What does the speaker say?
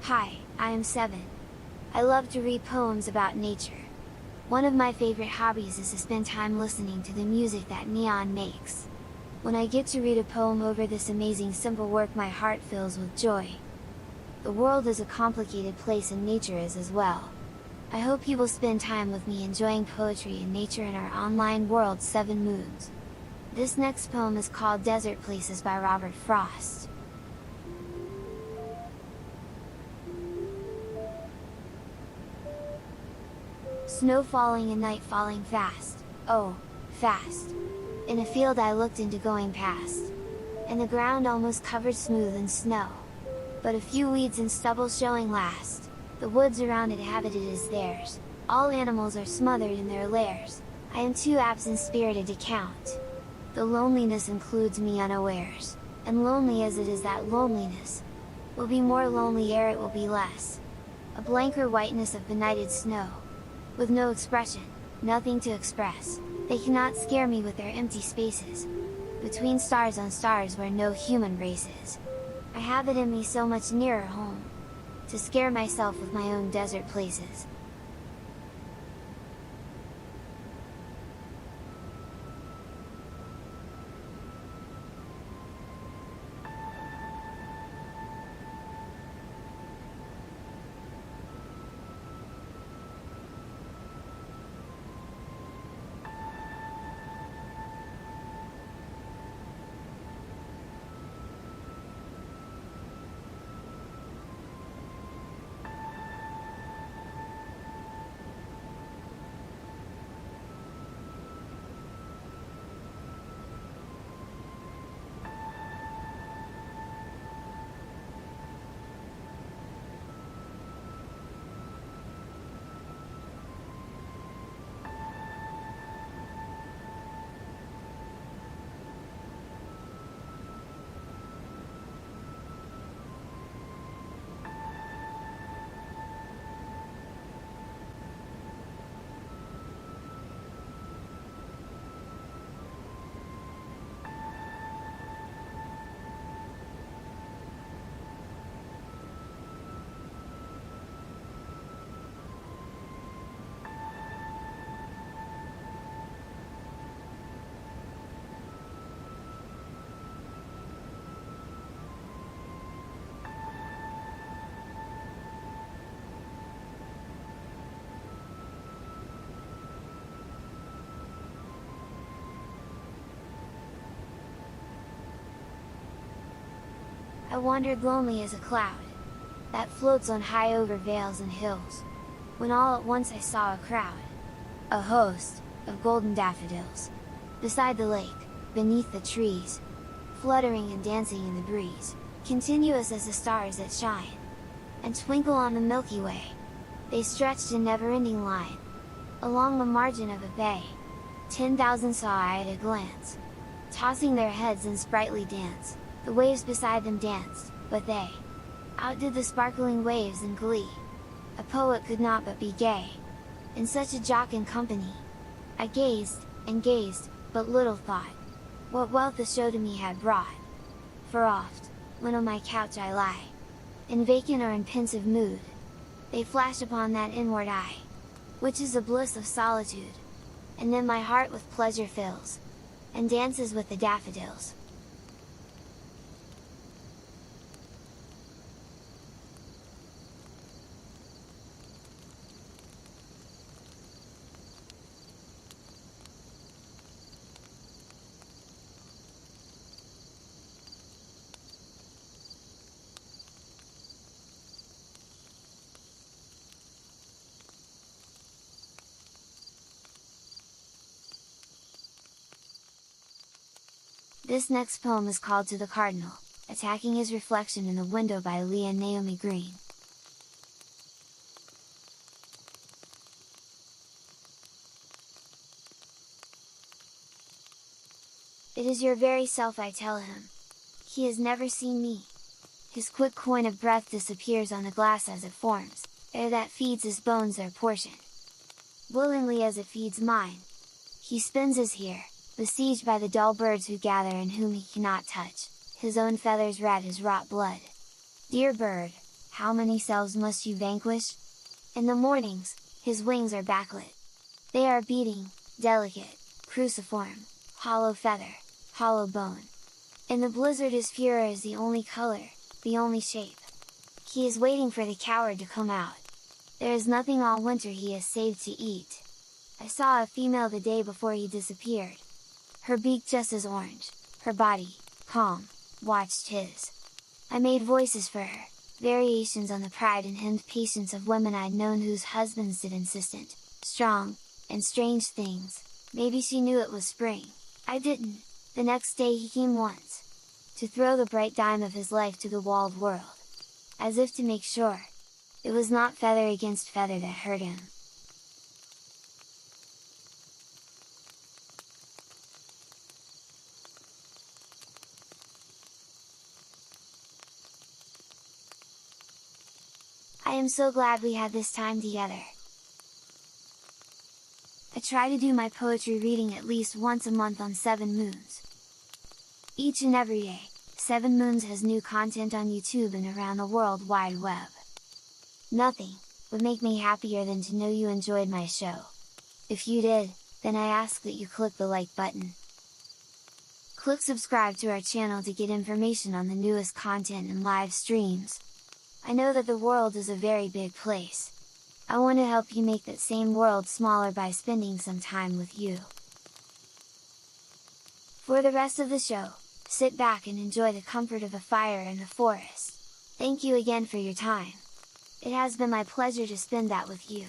Hi, I am Se7en. I love to read poems about nature. One of my favorite hobbies is to spend time listening to the music that neon makes. When I get to read a poem over this amazing simple work, my heart fills with joy. The world is a complicated place and nature is as well. I hope you will spend time with me enjoying poetry and nature in our online world 7 Moons. This next poem is called Desert Places by Robert Frost. Snow falling and night falling fast, oh, fast. In a field I looked into going past, and the ground almost covered smooth in snow. But a few weeds and stubble showing last, the woods around it habited as theirs, all animals are smothered in their lairs, I am too absent-spirited to count. The loneliness includes me unawares, and lonely as it is, that loneliness will be more lonely ere it will be less. A blanker whiteness of benighted snow, with no expression, nothing to express, they cannot scare me with their empty spaces, between stars on stars where no human race is. I have it in me so much nearer home, to scare myself with my own desert places. I wandered lonely as a cloud, that floats on high over vales and hills, when all at once I saw a crowd, a host, of golden daffodils, beside the lake, beneath the trees, fluttering and dancing in the breeze, continuous as the stars that shine, and twinkle on the Milky Way. They stretched in never-ending line, along the margin of a bay, 10,000 saw I at a glance, tossing their heads in sprightly dance. The waves beside them danced, but they outdid the sparkling waves in glee. A poet could not but be gay in such a jocund company. I gazed, and gazed, but little thought what wealth the show to me had brought. For oft, when on my couch I lie, in vacant or in pensive mood, they flash upon that inward eye, which is the bliss of solitude, and then my heart with pleasure fills, and dances with the daffodils. This next poem is called To the Cardinal, Attacking His Reflection in the Window by Leah Naomi Green. It is your very self I tell him. He has never seen me. His quick coin of breath disappears on the glass as it forms, ere that feeds his bones their portion. Willingly as it feeds mine. He spends his here, besieged by the dull birds who gather and whom he cannot touch, his own feathers rat his rot blood. Dear bird, how many cells must you vanquish? In the mornings, his wings are backlit. They are beating, delicate, cruciform, hollow feather, hollow bone. In the blizzard his furor is the only color, the only shape. He is waiting for the coward to come out. There is nothing all winter he has saved to eat. I saw a female the day before he disappeared. Her beak just as orange, her body, calm, watched his. I made voices for her, variations on the pride and hemmed patience of women I'd known whose husbands did insistent, strong, and strange things. Maybe she knew it was spring, I didn't. The next day he came once, to throw the bright dime of his life to the walled world. As if to make sure, it was not feather against feather that hurt him. I am so glad we had this time together. I try to do my poetry reading at least once a month on 7 moons. Each and every day, 7 Moons has new content on YouTube and around the World Wide Web. Nothing would make me happier than to know you enjoyed my show. If you did, then I ask that you click the like button. Click subscribe to our channel to get information on the newest content and live streams. I know that the world is a very big place. I want to help you make that same world smaller by spending some time with you. For the rest of the show, sit back and enjoy the comfort of a fire in the forest. Thank you again for your time. It has been my pleasure to spend that with you.